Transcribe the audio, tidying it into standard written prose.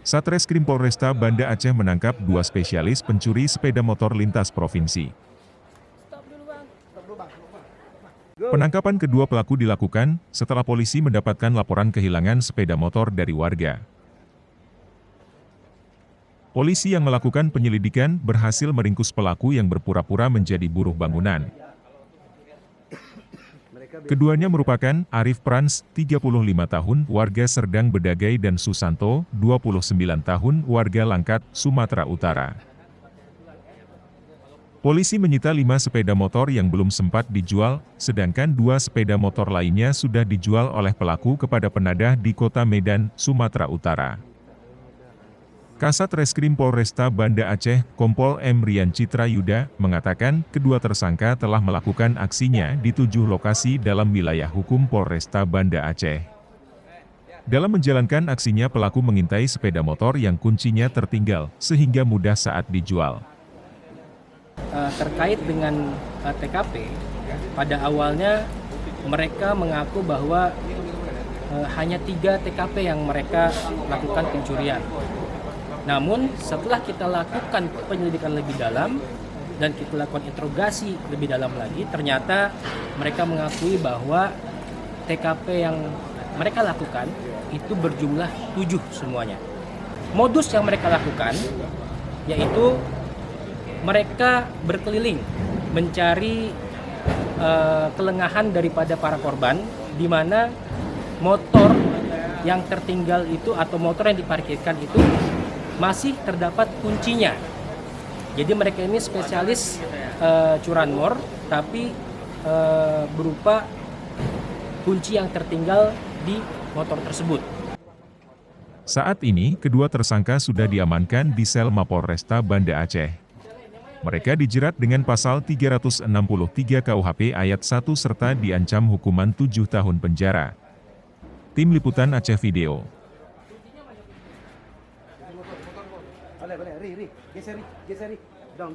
Satreskrim Polresta Banda Aceh menangkap dua spesialis pencuri sepeda motor lintas provinsi. Penangkapan kedua pelaku dilakukan setelah polisi mendapatkan laporan kehilangan sepeda motor dari warga. Polisi yang melakukan penyelidikan berhasil meringkus pelaku yang berpura-pura menjadi buruh bangunan. Keduanya merupakan Arif Prans, 35 tahun, warga Serdang Bedagai dan Susanto, 29 tahun, warga Langkat, Sumatera Utara. Polisi menyita 5 sepeda motor yang belum sempat dijual, sedangkan 2 sepeda motor lainnya sudah dijual oleh pelaku kepada penadah di Kota Medan, Sumatera Utara. Kasat Reskrim Polresta Banda Aceh, Kompol M. Rian Citra Yuda, mengatakan kedua tersangka telah melakukan aksinya di 7 lokasi dalam wilayah hukum Polresta Banda Aceh. Dalam menjalankan aksinya pelaku mengintai sepeda motor yang kuncinya tertinggal, sehingga mudah saat dijual. Terkait dengan TKP, pada awalnya mereka mengaku bahwa hanya 3 TKP yang mereka lakukan pencurian. Namun setelah kita lakukan penyelidikan lebih dalam dan kita lakukan interogasi lebih dalam lagi, ternyata mereka mengakui bahwa TKP yang mereka lakukan itu berjumlah 7 semuanya. Modus yang mereka lakukan yaitu mereka berkeliling mencari kelengahan daripada para korban, di mana motor yang tertinggal itu atau motor yang diparkirkan itu masih terdapat kuncinya. Jadi mereka ini spesialis curanmor, tapi berupa kunci yang tertinggal di motor tersebut. Saat ini, kedua tersangka sudah diamankan di sel Mapolresta Banda Aceh. Mereka dijerat dengan pasal 363 KUHP ayat 1 serta diancam hukuman 7 tahun penjara. Tim Liputan Aceh Video. Boleh, Ri, geser, dong.